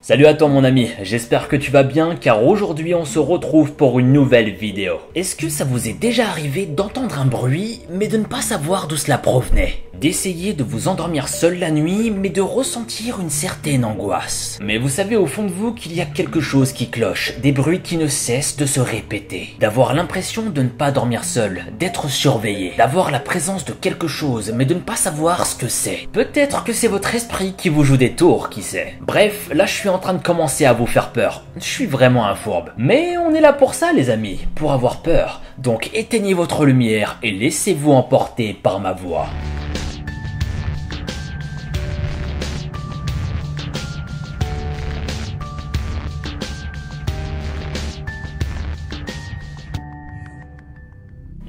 Salut à toi mon ami, j'espère que tu vas bien car aujourd'hui on se retrouve pour une nouvelle vidéo. Est-ce que ça vous est déjà arrivé d'entendre un bruit mais de ne pas savoir d'où cela provenait? D'essayer de vous endormir seul la nuit mais de ressentir une certaine angoisse. Mais vous savez au fond de vous qu'il y a quelque chose qui cloche, des bruits qui ne cessent de se répéter. D'avoir l'impression de ne pas dormir seul, d'être surveillé, d'avoir la présence de quelque chose mais de ne pas savoir ce que c'est. Peut-être que c'est votre esprit qui vous joue des tours, qui sait. Bref, là je suis en train de commencer à vous faire peur. Je suis vraiment un fourbe. Mais on est là pour ça les amis, pour avoir peur. Donc éteignez votre lumière et laissez-vous emporter par ma voix.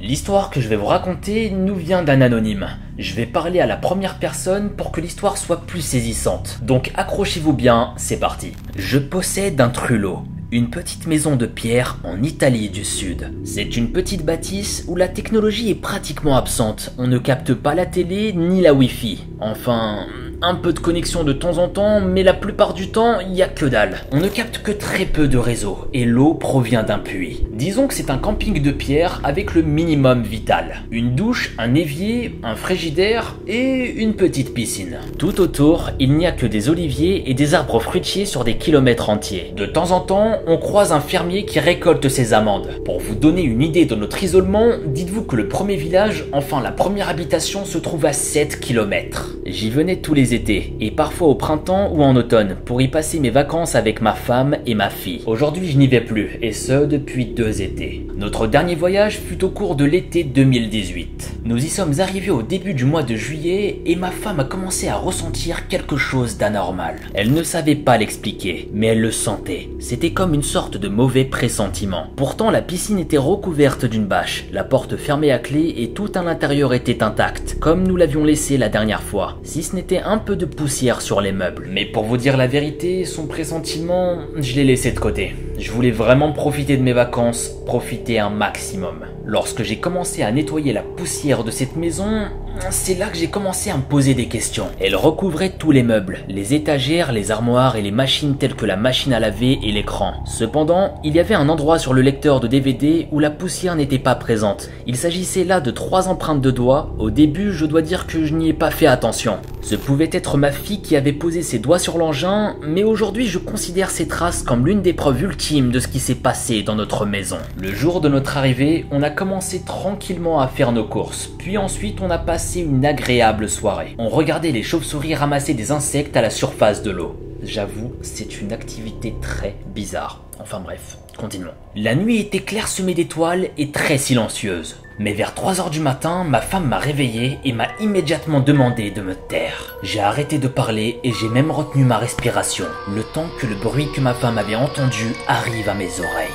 L'histoire que je vais vous raconter nous vient d'un anonyme. Je vais parler à la première personne pour que l'histoire soit plus saisissante. Donc accrochez-vous bien, c'est parti. Je possède un trulot. Une petite maison de pierre en Italie du Sud. C'est une petite bâtisse où la technologie est pratiquement absente. On ne capte pas la télé ni la Wi-Fi. Enfin, un peu de connexion de temps en temps, mais la plupart du temps, il n'y a que dalle. On ne capte que très peu de réseau et l'eau provient d'un puits. Disons que c'est un camping de pierre avec le minimum vital. Une douche, un évier, un frigidaire et une petite piscine. Tout autour, il n'y a que des oliviers et des arbres fruitiers sur des kilomètres entiers. De temps en temps, on croise un fermier qui récolte ses amandes. Pour vous donner une idée de notre isolement, dites-vous que le premier village, enfin la première habitation, se trouve à 7 km. J'y venais tous les étés, et parfois au printemps ou en automne, pour y passer mes vacances avec ma femme et ma fille. Aujourd'hui, je n'y vais plus, et ce depuis 2 étés. Notre dernier voyage fut au cours de l'été 2018. Nous y sommes arrivés au début du mois de juillet, et ma femme a commencé à ressentir quelque chose d'anormal. Elle ne savait pas l'expliquer, mais elle le sentait. C'était comme une sorte de mauvais pressentiment. Pourtant, la piscine était recouverte d'une bâche, la porte fermée à clé et tout à l'intérieur était intact, comme nous l'avions laissé la dernière fois, si ce n'était un peu de poussière sur les meubles. Mais pour vous dire la vérité, son pressentiment, je l'ai laissé de côté. Je voulais vraiment profiter de mes vacances, profiter un maximum. Lorsque j'ai commencé à nettoyer la poussière de cette maison, c'est là que j'ai commencé à me poser des questions. Elle recouvrait tous les meubles, les étagères, les armoires et les machines telles que la machine à laver et l'écran. Cependant, il y avait un endroit sur le lecteur de DVD où la poussière n'était pas présente. Il s'agissait là de 3 empreintes de doigts. Au début, je dois dire que je n'y ai pas fait attention. Ce pouvait être ma fille qui avait posé ses doigts sur l'engin, mais aujourd'hui je considère ces traces comme l'une des preuves ultimes de ce qui s'est passé dans notre maison. Le jour de notre arrivée, on a commencé tranquillement à faire nos courses, puis ensuite on a passé une agréable soirée. On regardait les chauves-souris ramasser des insectes à la surface de l'eau. J'avoue, c'est une activité très bizarre. Enfin bref, continuons. La nuit était clairsemée d'étoiles et très silencieuse. Mais vers 3 h du matin, ma femme m'a réveillé et m'a immédiatement demandé de me taire. J'ai arrêté de parler et j'ai même retenu ma respiration, le temps que le bruit que ma femme avait entendu arrive à mes oreilles.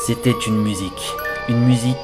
C'était une musique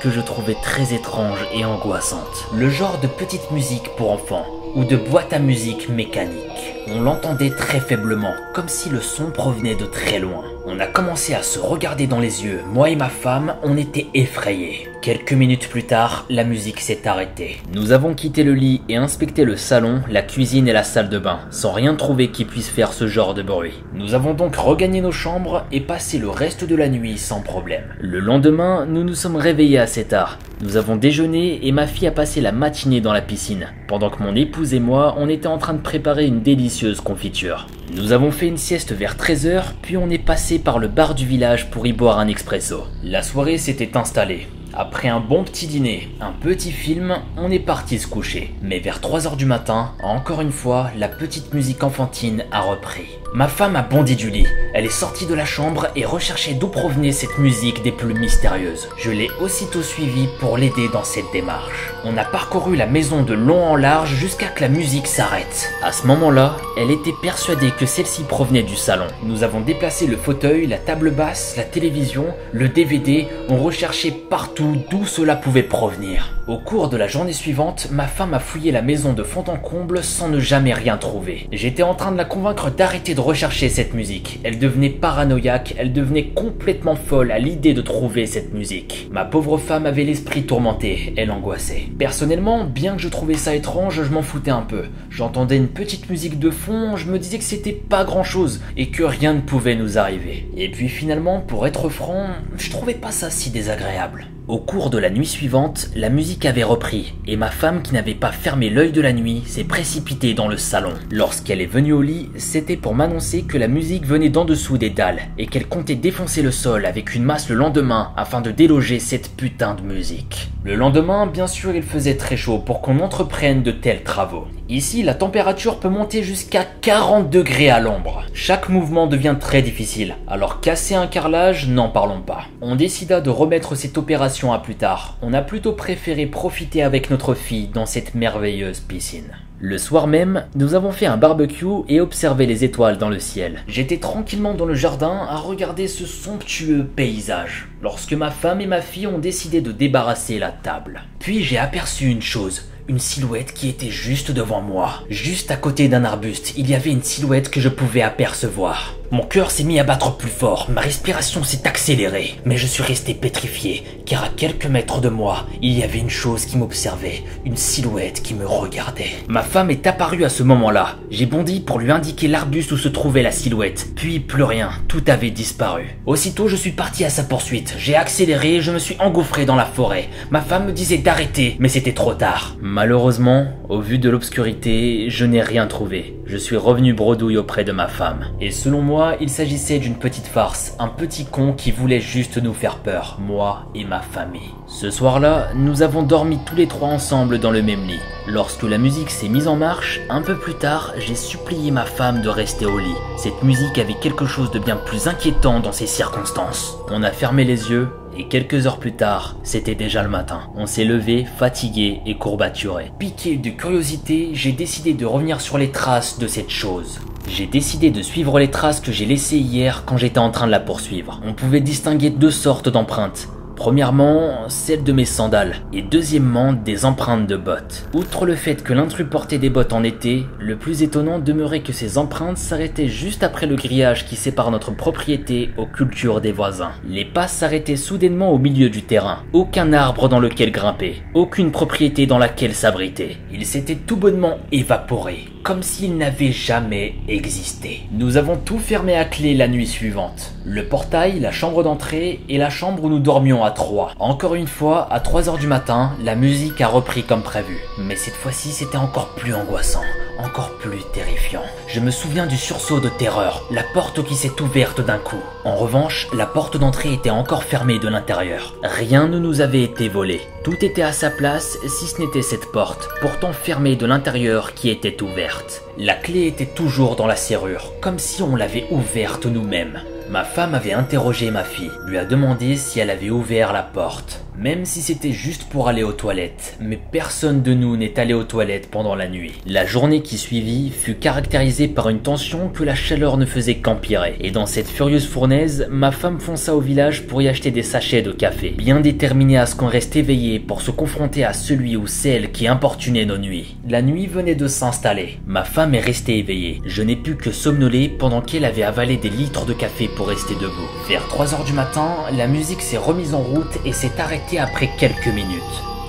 que je trouvais très étrange et angoissante. Le genre de petite musique pour enfants, ou de boîte à musique mécanique. On l'entendait très faiblement, comme si le son provenait de très loin. On a commencé à se regarder dans les yeux, moi et ma femme, on était effrayés. Quelques minutes plus tard, la musique s'est arrêtée. Nous avons quitté le lit et inspecté le salon, la cuisine et la salle de bain, sans rien trouver qui puisse faire ce genre de bruit. Nous avons donc regagné nos chambres et passé le reste de la nuit sans problème. Le lendemain, nous nous sommes réveillés assez tard. Nous avons déjeuné et ma fille a passé la matinée dans la piscine, pendant que mon épouse et moi, on était en train de préparer une délicieuse confiture. Nous avons fait une sieste vers 13 h, puis on est passé par le bar du village pour y boire un expresso. La soirée s'était installée. Après un bon petit dîner, un petit film, on est parti se coucher. Mais vers 3 h du matin, encore une fois, la petite musique enfantine a repris. Ma femme a bondi du lit. Elle est sortie de la chambre et recherchait d'où provenait cette musique des plus mystérieuses. Je l'ai aussitôt suivie pour l'aider dans cette démarche. On a parcouru la maison de long en large jusqu'à que la musique s'arrête. À ce moment-là, elle était persuadée que celle-ci provenait du salon. Nous avons déplacé le fauteuil, la table basse, la télévision, le DVD. On recherchait partout d'où cela pouvait provenir. Au cours de la journée suivante, ma femme a fouillé la maison de fond en comble sans ne jamais rien trouver. J'étais en train de la convaincre d'arrêter de recherchait cette musique. Elle devenait paranoïaque, elle devenait complètement folle à l'idée de trouver cette musique. Ma pauvre femme avait l'esprit tourmenté, elle angoissait. Personnellement, bien que je trouvais ça étrange, je m'en foutais un peu. J'entendais une petite musique de fond, je me disais que c'était pas grand chose et que rien ne pouvait nous arriver. Et puis finalement, pour être franc, je trouvais pas ça si désagréable. Au cours de la nuit suivante, la musique avait repris et ma femme qui n'avait pas fermé l'œil de la nuit s'est précipitée dans le salon. Lorsqu'elle est venue au lit, c'était pour m'annoncer que la musique venait d'en dessous des dalles et qu'elle comptait défoncer le sol avec une masse le lendemain afin de déloger cette putain de musique. Le lendemain, bien sûr, il faisait très chaud pour qu'on entreprenne de tels travaux. Ici, la température peut monter jusqu'à 40 degrés à l'ombre. Chaque mouvement devient très difficile, alors casser un carrelage, n'en parlons pas. On décida de remettre cette opération à plus tard. On a plutôt préféré profiter avec notre fille dans cette merveilleuse piscine. Le soir même, nous avons fait un barbecue et observé les étoiles dans le ciel. J'étais tranquillement dans le jardin à regarder ce somptueux paysage, lorsque ma femme et ma fille ont décidé de débarrasser la table. Puis j'ai aperçu une chose. Une silhouette qui était juste devant moi. Juste à côté d'un arbuste, il y avait une silhouette que je pouvais apercevoir. Mon cœur s'est mis à battre plus fort, ma respiration s'est accélérée, mais je suis resté pétrifié, car à quelques mètres de moi, il y avait une chose qui m'observait, une silhouette qui me regardait. Ma femme est apparue à ce moment-là. J'ai bondi pour lui indiquer l'arbuste où se trouvait la silhouette, puis plus rien, tout avait disparu. Aussitôt, je suis parti à sa poursuite, j'ai accéléré et je me suis engouffré dans la forêt. Ma femme me disait d'arrêter, mais c'était trop tard. Malheureusement, au vu de l'obscurité, je n'ai rien trouvé. Je suis revenu bredouille auprès de ma femme. Et selon moi, il s'agissait d'une petite farce, un petit con qui voulait juste nous faire peur, moi et ma famille. Ce soir-là, nous avons dormi tous les trois ensemble dans le même lit. Lorsque la musique s'est mise en marche, un peu plus tard, j'ai supplié ma femme de rester au lit. Cette musique avait quelque chose de bien plus inquiétant dans ces circonstances. On a fermé les yeux, et quelques heures plus tard, c'était déjà le matin. On s'est levé, fatigué et courbaturé. Piqué de curiosité, j'ai décidé de revenir sur les traces de cette chose. J'ai décidé de suivre les traces que j'ai laissées hier quand j'étais en train de la poursuivre. On pouvait distinguer deux sortes d'empreintes. Premièrement, celle de mes sandales, et deuxièmement, des empreintes de bottes. Outre le fait que l'intrus portait des bottes en été, le plus étonnant demeurait que ces empreintes s'arrêtaient juste après le grillage qui sépare notre propriété aux cultures des voisins. Les pas s'arrêtaient soudainement au milieu du terrain. Aucun arbre dans lequel grimper, aucune propriété dans laquelle s'abriter. Ils s'étaient tout bonnement évaporés, comme s'ils n'avaient jamais existé. Nous avons tout fermé à clé la nuit suivante. Le portail, la chambre d'entrée et la chambre où nous dormions à 3. Encore une fois, à 3 heures du matin, la musique a repris comme prévu. Mais cette fois-ci, c'était encore plus angoissant, encore plus terrifiant. Je me souviens du sursaut de terreur, la porte qui s'est ouverte d'un coup. En revanche, la porte d'entrée était encore fermée de l'intérieur. Rien ne nous avait été volé. Tout était à sa place si ce n'était cette porte, pourtant fermée de l'intérieur, qui était ouverte. La clé était toujours dans la serrure, comme si on l'avait ouverte nous-mêmes. Ma femme avait interrogé ma fille, lui a demandé si elle avait ouvert la porte. Même si c'était juste pour aller aux toilettes, mais personne de nous n'est allé aux toilettes pendant la nuit. La journée qui suivit fut caractérisée par une tension que la chaleur ne faisait qu'empirer. Et dans cette furieuse fournaise, ma femme fonça au village pour y acheter des sachets de café, bien déterminée à ce qu'on reste éveillé pour se confronter à celui ou celle qui importunait nos nuits. La nuit venait de s'installer. Ma femme est restée éveillée. Je n'ai pu que somnoler pendant qu'elle avait avalé des litres de café pour rester debout. Vers 3 heures du matin, la musique s'est remise en route et s'est arrêtée après quelques minutes.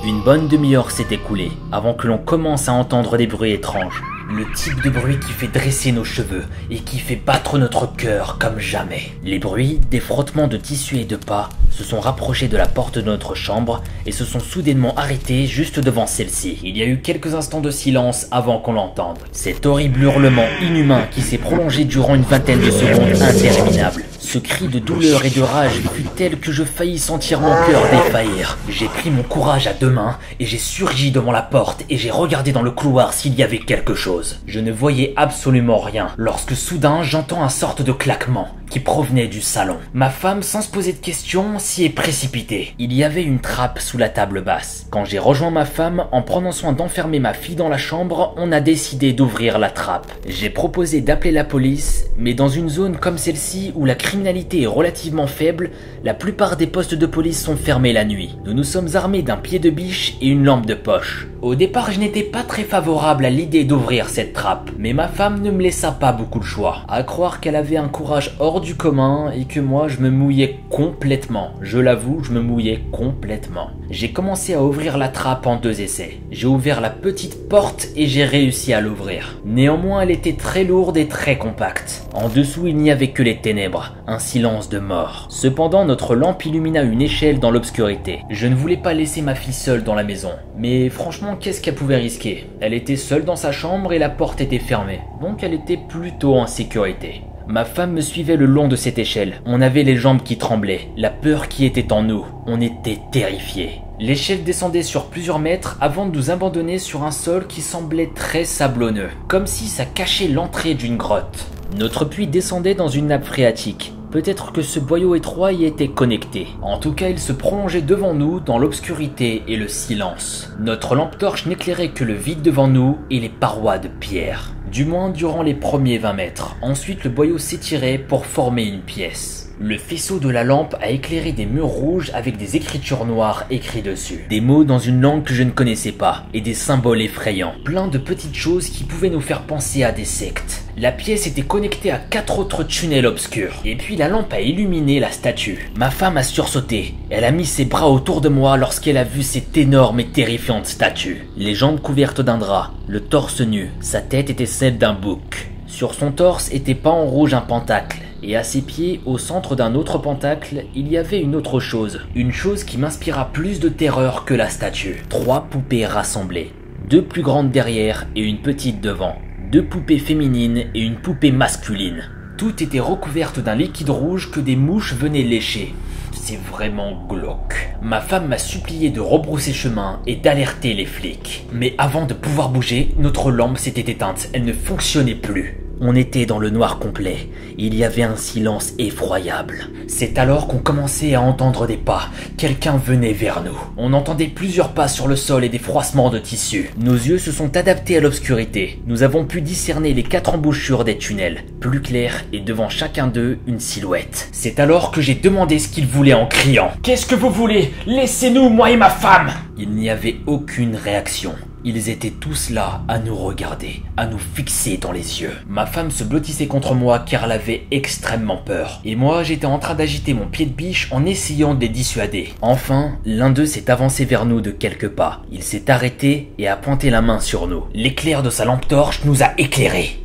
Une bonne demi-heure s'est écoulée avant que l'on commence à entendre des bruits étranges. Le type de bruit qui fait dresser nos cheveux et qui fait battre notre cœur comme jamais. Les bruits, des frottements de tissus et de pas, se sont rapprochés de la porte de notre chambre et se sont soudainement arrêtés juste devant celle-ci. Il y a eu quelques instants de silence avant qu'on l'entende. Cet horrible hurlement inhumain qui s'est prolongé durant une vingtaine de secondes interminables. Ce cri de douleur et de rage fut tel que je faillis sentir mon cœur défaillir. J'ai pris mon courage à deux mains et j'ai surgi devant la porte et j'ai regardé dans le couloir s'il y avait quelque chose. Je ne voyais absolument rien lorsque soudain j'entends un sorte de claquement qui provenait du salon. Ma femme, sans se poser de questions, s'y est précipitée. Il y avait une trappe sous la table basse. Quand j'ai rejoint ma femme, en prenant soin d'enfermer ma fille dans la chambre, on a décidé d'ouvrir la trappe. J'ai proposé d'appeler la police, mais dans une zone comme celle-ci où la criminalité est relativement faible, la plupart des postes de police sont fermés la nuit. Nous nous sommes armés d'un pied de biche et une lampe de poche. Au départ, je n'étais pas très favorable à l'idée d'ouvrir cette trappe, mais ma femme ne me laissa pas beaucoup de choix. À croire qu'elle avait un courage hors du commun et que moi je me mouillais complètement. Je l'avoue, je me mouillais complètement. J'ai commencé à ouvrir la trappe en 2 essais. J'ai ouvert la petite porte et j'ai réussi à l'ouvrir. Néanmoins, elle était très lourde et très compacte. En dessous, il n'y avait que les ténèbres, un silence de mort. Cependant, notre lampe illumina une échelle dans l'obscurité. Je ne voulais pas laisser ma fille seule dans la maison, mais franchement, qu'est-ce qu'elle pouvait risquer? Elle était seule dans sa chambre et la porte était fermée, donc elle était plutôt en sécurité. Ma femme me suivait le long de cette échelle. On avait les jambes qui tremblaient, la peur qui était en nous. On était terrifiés. L'échelle descendait sur plusieurs mètres avant de nous abandonner sur un sol qui semblait très sablonneux, comme si ça cachait l'entrée d'une grotte. Notre puits descendait dans une nappe phréatique. Peut-être que ce boyau étroit y était connecté. En tout cas, il se prolongeait devant nous dans l'obscurité et le silence. Notre lampe torche n'éclairait que le vide devant nous et les parois de pierre. Du moins durant les premiers 20 mètres. Ensuite, le boyau s'étirait pour former une pièce. Le faisceau de la lampe a éclairé des murs rouges avec des écritures noires écrites dessus. Des mots dans une langue que je ne connaissais pas et des symboles effrayants. Plein de petites choses qui pouvaient nous faire penser à des sectes. La pièce était connectée à 4 autres tunnels obscurs. Et puis la lampe a illuminé la statue. Ma femme a sursauté. Elle a mis ses bras autour de moi lorsqu'elle a vu cette énorme et terrifiante statue. Les jambes couvertes d'un drap, le torse nu, sa tête était celle d'un bouc. Sur son torse était peint en rouge un pentacle. Et à ses pieds, au centre d'un autre pentacle, il y avait une autre chose. Une chose qui m'inspira plus de terreur que la statue. 3 poupées rassemblées. 2 plus grandes derrière et une petite devant. 2 poupées féminines et une poupée masculine. Toutes étaient recouvertes d'un liquide rouge que des mouches venaient lécher. C'est vraiment glauque. Ma femme m'a supplié de rebrousser chemin et d'alerter les flics. Mais avant de pouvoir bouger, notre lampe s'était éteinte. Elle ne fonctionnait plus. On était dans le noir complet. Il y avait un silence effroyable. C'est alors qu'on commençait à entendre des pas. Quelqu'un venait vers nous. On entendait plusieurs pas sur le sol et des froissements de tissu. Nos yeux se sont adaptés à l'obscurité. Nous avons pu discerner les 4 embouchures des tunnels, plus clairs et devant chacun d'eux une silhouette. C'est alors que j'ai demandé ce qu'ils voulaient en criant. « Qu'est-ce que vous voulez? Laissez-nous, moi et ma femme !» Il n'y avait aucune réaction. Ils étaient tous là à nous regarder, à nous fixer dans les yeux. Ma femme se blottissait contre moi car elle avait extrêmement peur. Et moi, j'étais en train d'agiter mon pied de biche en essayant de les dissuader. Enfin, l'un d'eux s'est avancé vers nous de quelques pas. Il s'est arrêté et a pointé la main sur nous. L'éclair de sa lampe torche nous a éclairés.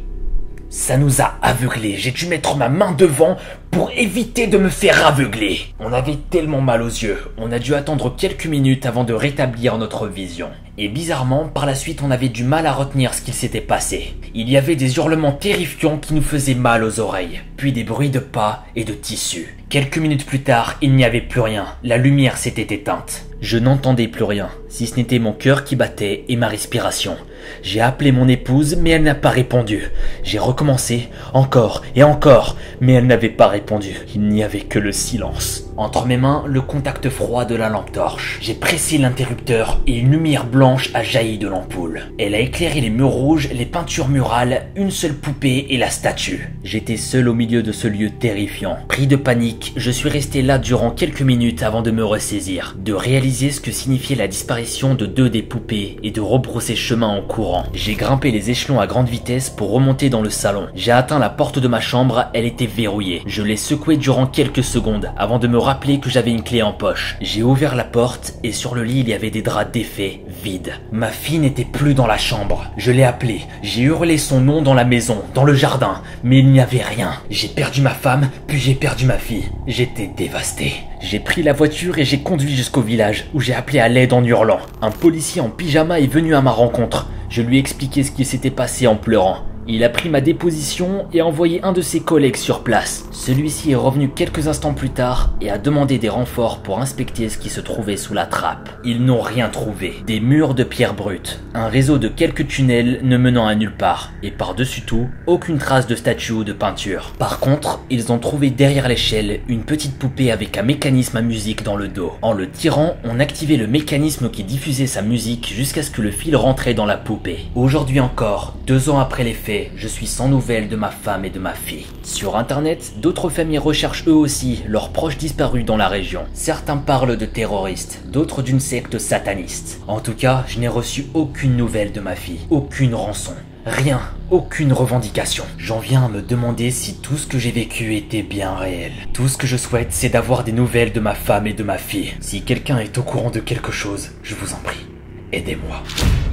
Ça nous a aveuglés. J'ai dû mettre ma main devant pour éviter de me faire aveugler. On avait tellement mal aux yeux. On a dû attendre quelques minutes avant de rétablir notre vision. Et bizarrement, par la suite, on avait du mal à retenir ce qu'il s'était passé. Il y avait des hurlements terrifiants qui nous faisaient mal aux oreilles, puis des bruits de pas et de tissus. Quelques minutes plus tard, il n'y avait plus rien. La lumière s'était éteinte. Je n'entendais plus rien, si ce n'était mon cœur qui battait et ma respiration. J'ai appelé mon épouse, mais elle n'a pas répondu. J'ai recommencé, encore et encore, mais elle n'avait pas répondu. Il n'y avait que le silence. Entre mes mains, le contact froid de la lampe torche. J'ai pressé l'interrupteur et une lumière blanche a jailli de l'ampoule. Elle a éclairé les murs rouges, les peintures murales, une seule poupée et la statue. J'étais seul au milieu de ce lieu terrifiant. Pris de panique, je suis resté là durant quelques minutes avant de me ressaisir, de réaliser ce que signifiait la disparition de 2 des poupées et de rebrousser chemin en courant. J'ai grimpé les échelons à grande vitesse pour remonter dans le salon. J'ai atteint la porte de ma chambre, elle était verrouillée. Je l'ai secouée durant quelques secondes avant de me rappeler que j'avais une clé en poche. J'ai ouvert la porte et sur le lit il y avait des draps défaits, vides. Ma fille n'était plus dans la chambre. Je l'ai appelée, j'ai hurlé son nom dans la maison, dans le jardin, mais il n'y avait rien. J'ai perdu ma femme, puis j'ai perdu ma fille. J'étais dévasté. J'ai pris la voiture et j'ai conduit jusqu'au village où j'ai appelé à l'aide en hurlant. Un policier en pyjama est venu à ma rencontre. Je lui ai expliqué ce qui s'était passé en pleurant. Il a pris ma déposition et a envoyé un de ses collègues sur place. Celui-ci est revenu quelques instants plus tard et a demandé des renforts pour inspecter ce qui se trouvait sous la trappe. Ils n'ont rien trouvé. Des murs de pierre brute, un réseau de quelques tunnels ne menant à nulle part, et par-dessus tout, aucune trace de statue ou de peinture. Par contre, ils ont trouvé derrière l'échelle une petite poupée avec un mécanisme à musique dans le dos. En le tirant, on activait le mécanisme qui diffusait sa musique jusqu'à ce que le fil rentrait dans la poupée. Aujourd'hui encore, 2 ans après les faits, je suis sans nouvelles de ma femme et de ma fille. Sur internet, d'autres familles recherchent eux aussi leurs proches disparus dans la région. Certains parlent de terroristes, d'autres d'une secte sataniste. En tout cas, je n'ai reçu aucune nouvelle de ma fille, aucune rançon. Rien, aucune revendication. J'en viens à me demander si tout ce que j'ai vécu était bien réel. Tout ce que je souhaite, c'est d'avoir des nouvelles de ma femme et de ma fille. Si quelqu'un est au courant de quelque chose, je vous en prie, aidez-moi.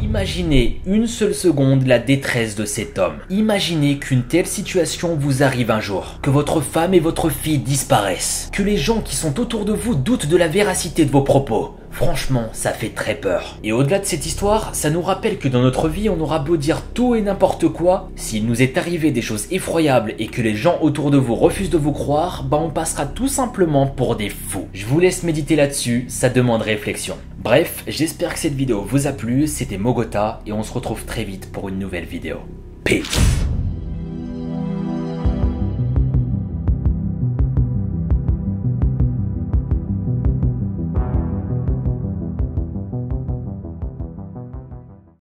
Imaginez une seule seconde la détresse de cet homme. Imaginez qu'une telle situation vous arrive un jour, que votre femme et votre fille disparaissent, que les gens qui sont autour de vous doutent de la véracité de vos propos. Franchement, ça fait très peur. Et au-delà de cette histoire, ça nous rappelle que dans notre vie, on aura beau dire tout et n'importe quoi, s'il nous est arrivé des choses effroyables et que les gens autour de vous refusent de vous croire, bah on passera tout simplement pour des fous. Je vous laisse méditer là-dessus, ça demande réflexion. Bref, j'espère que cette vidéo vous a plu, c'était Mogota et on se retrouve très vite pour une nouvelle vidéo. Peace.